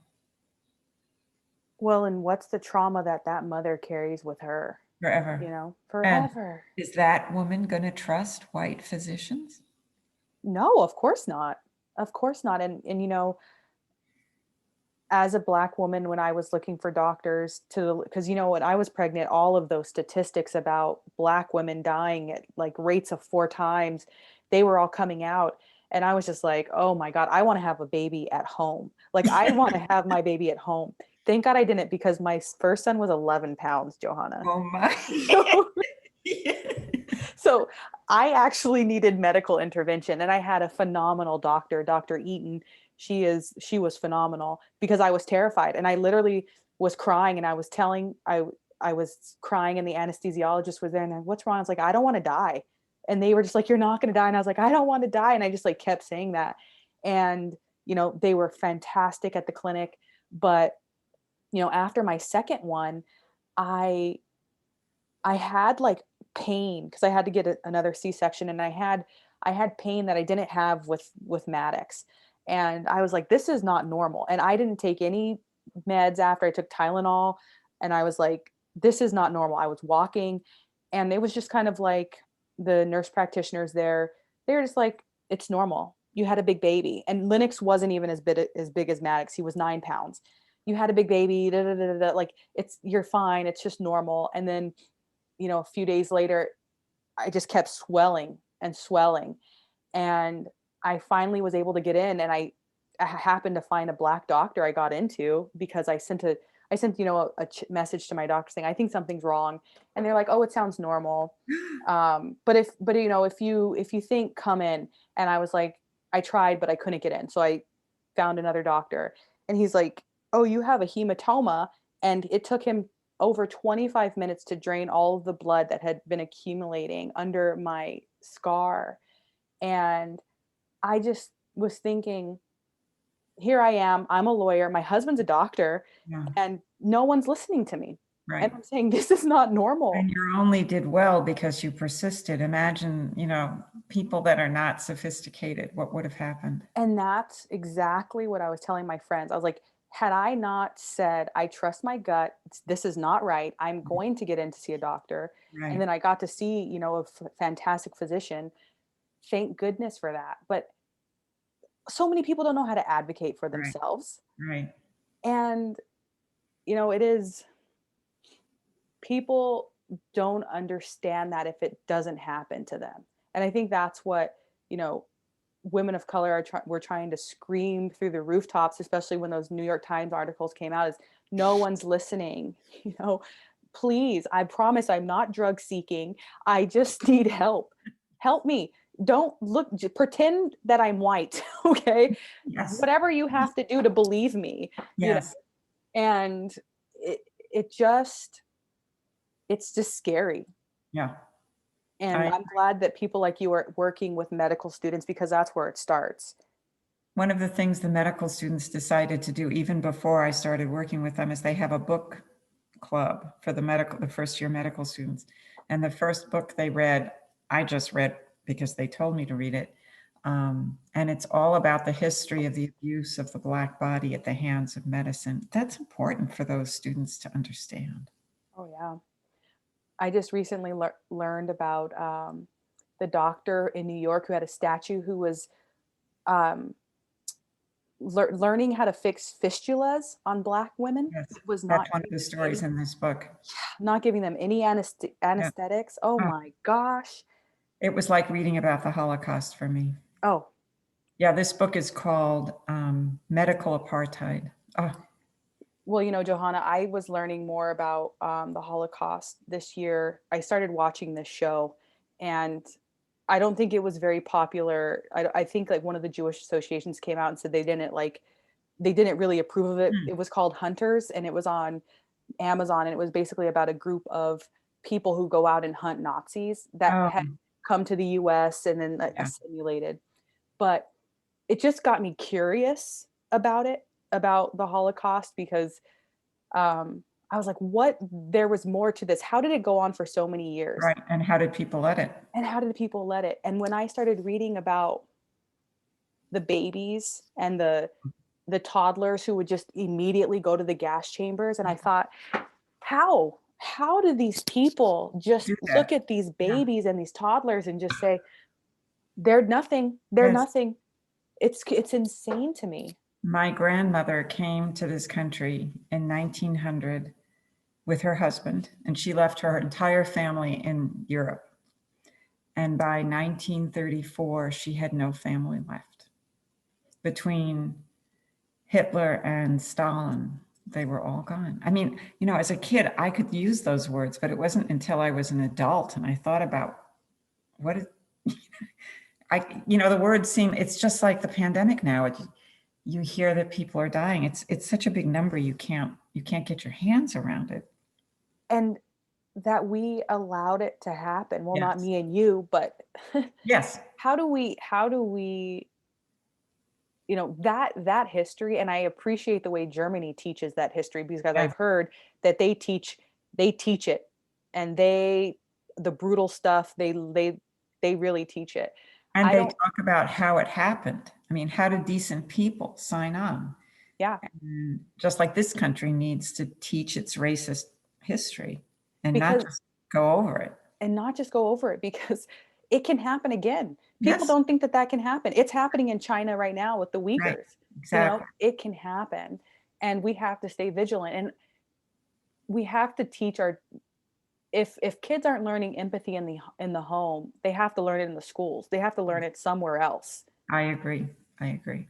well, and what's the trauma that that mother carries with her, Forever. And forever? is that woman going to trust white physicians? No, of course not. Of course not. And as a Black woman, when I was looking for doctors because when I was pregnant, all of those statistics about Black women dying at like rates of 4 times, they were all coming out. And I was just like, oh my God, I want to have a baby at home. Like, I want to have my baby at home. Thank God I didn't, because my first son was 11 pounds, Johanna. Oh my. So, so I actually needed medical intervention, and I had a phenomenal doctor, Dr. Eaton. She was phenomenal, because I was terrified, and I literally was crying, and I was crying, and the anesthesiologist was there, and what's wrong? I was like, I don't want to die. And they were just like, you're not going to die. And I was like, I don't want to die. And I just like kept saying that. And they were fantastic at the clinic. But after my second one, I had like pain, because I had to get another C-section, and I had pain that I didn't have with Maddox. And I was like, this is not normal. And I didn't take any meds after. I took Tylenol, and I was like, this is not normal. I was walking, and it was just kind of like the nurse practitioners there, they were just like, it's normal. You had a big baby. And Lennox wasn't even as big as Maddox. He was 9 pounds. You had a big baby, da, da, da, da, da. Like, you're fine. It's just normal. And then a few days later, I just kept swelling and swelling. And I finally was able to get in, and I happened to find a Black doctor I got into, because I sent a message to my doctor saying, I think something's wrong. And they're like, oh, it sounds normal. But if you think, come in. And I was like, I tried, but I couldn't get in. So I found another doctor, and he's like, oh, you have a hematoma. And it took him over 25 minutes to drain all of the blood that had been accumulating under my scar. And I just was thinking, here I am, I'm a lawyer, my husband's a doctor, Yeah. and no one's listening to me. Right. And I'm saying, this is not normal. And you only did well because you persisted. Imagine, people that are not sophisticated, what would have happened? And that's exactly what I was telling my friends. I was like, had I not said, I trust my gut, this is not right, I'm going to get in to see a doctor. Right. And then I got to see, a fantastic physician. Thank goodness for that. But so many people don't know how to advocate for themselves. Right. And, it is, people don't understand that if it doesn't happen to them. And I think that's what, women of color we're trying to scream through the rooftops, especially when those New York Times articles came out, is no one's listening. Please, I promise I'm not drug seeking. I just need help. Help me. don't look, pretend that I'm white. Okay. Yes. Whatever you have to do to believe me, you know, Yes. and it just, it's just scary. Yeah. And I, I'm glad that people like you are working with medical students, because that's where it starts. one of the things the medical students decided to do even before I started working with them is they have a book club for the first year medical students. And the first book they read, I just read because they told me to read it. And it's all about the history of the abuse of the Black body at the hands of medicine. That's important for those students to understand. Oh yeah. I just recently learned about the doctor in New York who had a statue, who was um, learning how to fix fistulas on Black women. Yes, Was that's not one of the stories in this book. not giving them any Yeah. anesthetics. Oh Oh, my gosh. it was like reading about the Holocaust for me. Oh, Yeah, this book is called Medical Apartheid. Oh, well, Johanna, I was learning more about the Holocaust this year. I started watching this show, and I don't think it was very popular. I think like one of the Jewish associations came out and said they didn't really approve of it. hmm. It was called Hunters, and it was on Amazon, and it was basically about a group of people who go out and hunt Nazis that Oh, had come to the US and then yeah, assimilated. But it just got me curious about it, about the Holocaust, because I was like, what? There was more to this. How did it go on for so many years? right. And how did people let it? And how did people let it? And when I started reading about the babies and the toddlers who would just immediately go to the gas chambers, and I thought, how do these people just Do look that. at these Yeah. babies and these toddlers and just say they're nothing, they're Yes. nothing? It's insane to me. My grandmother came to this country in 1900 with her husband, and she left her entire family in Europe. And by 1934, she had no family left. Between Hitler and Stalin, they were all gone. I mean, as a kid, I could use those words, but it wasn't until I was an adult and I thought about what is, the words seem, it's just like the pandemic now. You hear that people are dying. It's such a big number. You can't get your hands around it. And that we allowed it to happen. Well, not Yes. me and you, but Yes. how do we that history. And I appreciate the way Germany teaches that history, because Yes. I've heard that they teach it, and the brutal stuff, they really teach it. And I they don't. talk about how it happened. I mean, how do decent people sign on? Yeah, And just like this country needs to teach its racist history and not because just go over it. and not just go over it, because it can happen again. People Yes, don't think that that can happen. It's happening in China right now with the right. Uyghurs. Exactly. It can happen, and we have to stay vigilant, and we have to teach our if kids aren't learning empathy in the home, they have to learn it in the schools. They have to learn it somewhere else. I agree. I agree.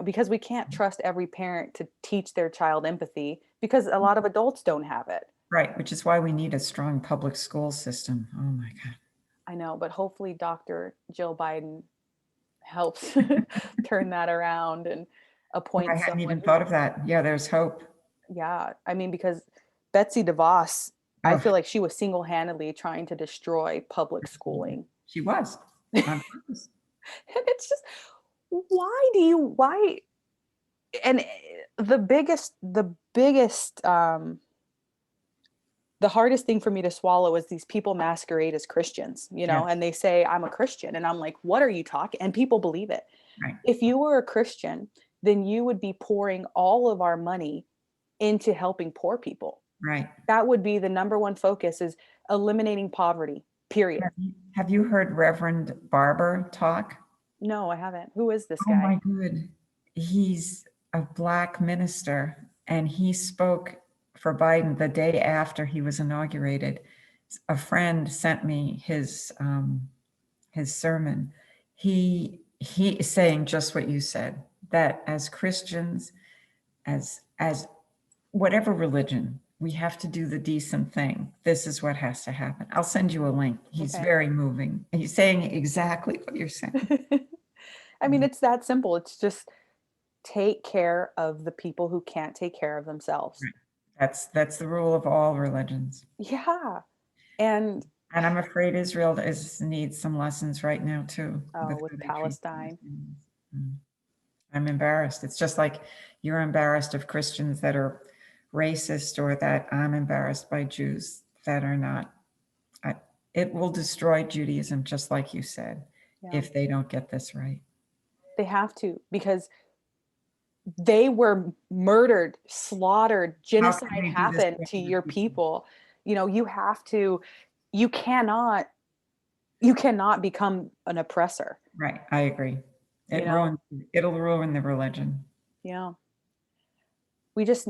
Because we can't trust every parent to teach their child empathy, because a lot of adults don't have it. Right, which is why we need a strong public school system. Oh my I know, but hopefully Dr. Jill Biden helps turn that around and God. I appoint hadn't someone even who, thought of that. Yeah, there's hope. yeah, I mean, because Betsy DeVos, I Oh, feel like she was single-handedly trying to destroy public schooling. she was on purpose. And it's just, why, and the hardest thing for me to swallow is these people masquerade as Christians, Yes, and they say, I'm a Christian. And I'm like, what are you talking? And people believe it. right, If you were a Christian, then you would be pouring all of our money into helping poor people. right. That would be the number one focus, is eliminating poverty, period. Have you heard Reverend Barber talk? No, I haven't. Who is this Oh my guy? good. He's a Black minister, and he spoke for Biden the day after he was inaugurated. A friend sent me his sermon. He is saying just what you said, that as Christians, as whatever religion we have to do the decent thing. This is what has to happen. I'll send you a link. He's Okay. very moving. He's saying exactly what you're saying. I mean, it's that simple. It's just take care of the people who can't take care of themselves. That's the rule of all religions. Yeah. And And I'm afraid Israel needs some lessons right now too, with how with they treat Palestine. Palestinians. I'm embarrassed. It's just like you're embarrassed of Christians that are racist, or that I'm embarrassed by Jews that are not. It will destroy Judaism, just like you said, Yeah. if they don't get this right. They have to, because they were murdered, slaughtered, How can genocide they do this happened to to other your people? people. You have to, you cannot become an oppressor, Right, I agree. you know? It'll ruin the religion. Yeah.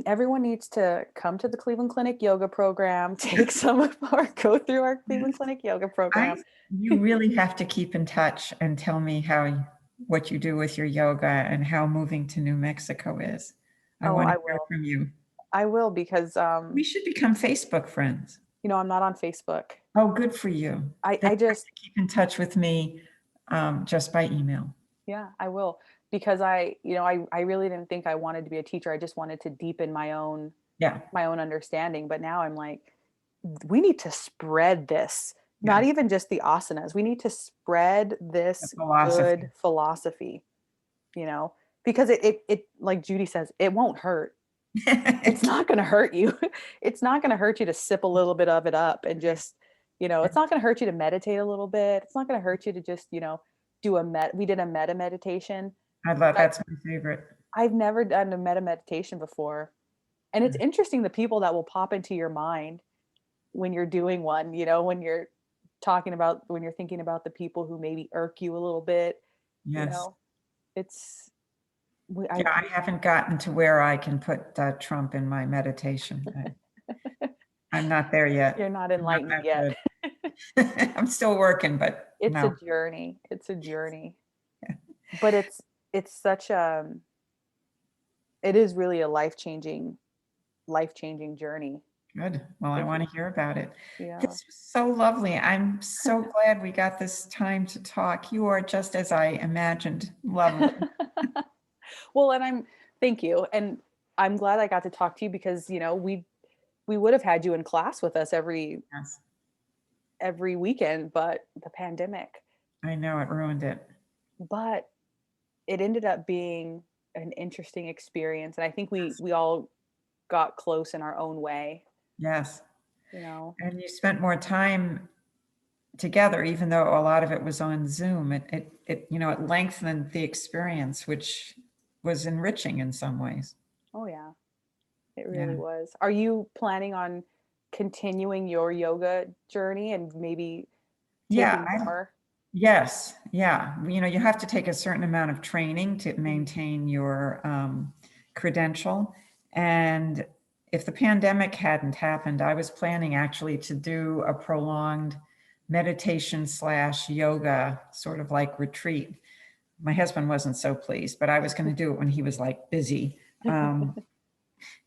Everyone needs to come to the Cleveland Clinic yoga program, go through our Cleveland Clinic yoga program. You really have to keep in touch and tell me what you do with your yoga and how moving to New Mexico is. I Oh, want I to hear will. from you. I will, because We should become Facebook friends. I'm not on Facebook. Oh, good for you. I Then you have just to keep in touch with me just by email. Yeah, I will, because I really didn't think I wanted to be a teacher. I just wanted to deepen Yeah, my own understanding. But now I'm like, we need to spread this, not yeah. even just the asanas. We need to spread The this philosophy. good philosophy, you know, because it like Judy says, it won't hurt. It's not going to hurt you. It's not going to hurt you to sip a little bit of it up and just, it's not going to hurt you to meditate a little bit. It's not going to hurt you to just, we did a meta meditation. I love that's my favorite. I've never done a meta meditation before. And it's interesting the people that will pop into your mind when you're doing one, when you're when you're thinking about the people who maybe irk you a little bit, Yes. it's, Yeah, I haven't gotten to where I can put Trump in my meditation. I'm not there yet. you're not I'm not enlightened that yet. good. I'm still working, but It's a no. journey. It's a journey. But it's such it is really a life-changing journey. Good. Well, I want to hear about it. Yeah. This was so lovely. I'm so glad we got this time to talk. You are just as I imagined. Lovely. Well, and thank you. And I'm glad I got to talk to you, because, we would have had you in class with us Yes. every weekend, but the pandemic. I know it ruined it. But it ended up being an interesting experience. And I think we all got close in our own way, Yes. you know. And you spent more time together, even though a lot of it was on Zoom. It lengthened the experience, which was enriching in some ways. Oh yeah, it really Yeah. was. Are you planning on continuing your yoga journey and maybe Yeah. taking more? Yes. Yeah. You have to take a certain amount of training to maintain your credential. And if the pandemic hadn't happened, I was planning actually to do a prolonged meditation/yoga sort of like retreat. My husband wasn't so pleased, but I was going to do it when he was like busy.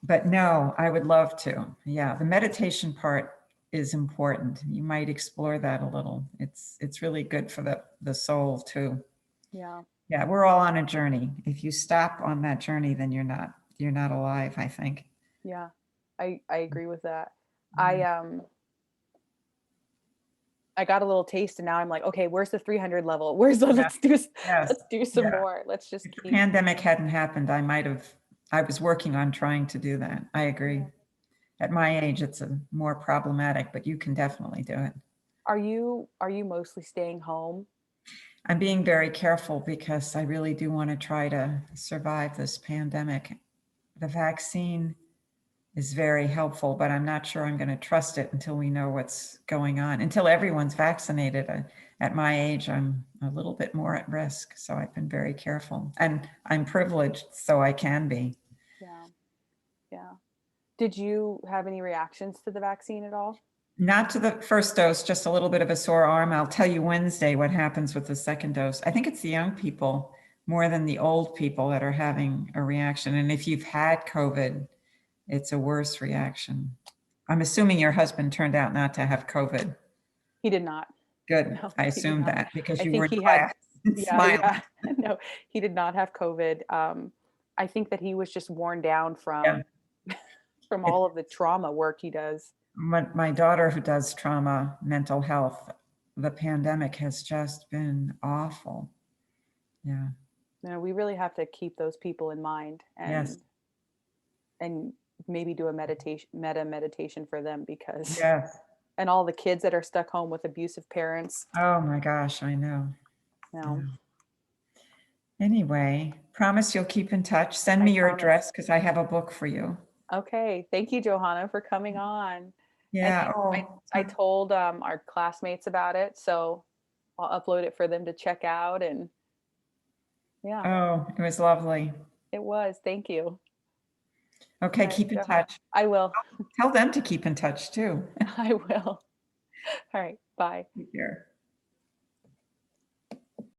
But no, I would love to. Yeah, the meditation part is important. You might explore that a little. It's really good for the soul too. Yeah. Yeah, we're all on a journey. If you stop on that journey, then you're not alive, I think. Yeah. I agree with that. Yeah. I got a little taste, and now I'm like, okay, where's the 300 level? Where's the Yes. let's do some Yeah. more. Let's just If the keep. pandemic hadn't happened, I was working on trying to do that. I agree. Yeah. At my age, it's more problematic, but you can definitely do it. Are you mostly staying home? I'm being very careful because I really do want to try to survive this pandemic. The vaccine is very helpful, but I'm not sure I'm going to trust it until we know what's going on. Until everyone's vaccinated. At my age, I'm a little bit more at risk. So I've been very careful. And I'm privileged, so I can be. Yeah. Yeah. Did you have any reactions to the vaccine at all? Not to the first dose, just a little bit of a sore arm. I'll tell you Wednesday what happens with the second dose. I think it's the young people more than the old people that are having a reaction. And if you've had COVID, it's a worse reaction. I'm assuming your husband turned out not to have COVID. He did not. Good. No, I he did assumed not. that because I you think were he had, glass and yeah, smiling. yeah. No, he did not have COVID. I think that he was just worn down Yeah. from It, all of the trauma work he does. my daughter who does trauma, mental health, the pandemic has just been awful. Yeah. You know, we really have to keep those people in mind Yes. and maybe do a meditation for them because Yes. and all the kids that are stuck home with abusive parents, Oh my gosh, I know. you Yeah. know. Anyway, promise you'll keep in touch. Send I me your promise. address because I have a book for you. Okay. Thank you, Johanna, for coming on. I Yeah. think Oh, I told our classmates about it, so I'll upload it for them to check out. And yeah, oh, it was lovely. it was. Thank you. Okay, All right, keep in Johanna. touch. I will. Tell them to keep in touch too. I will. All right. Bye. Take care.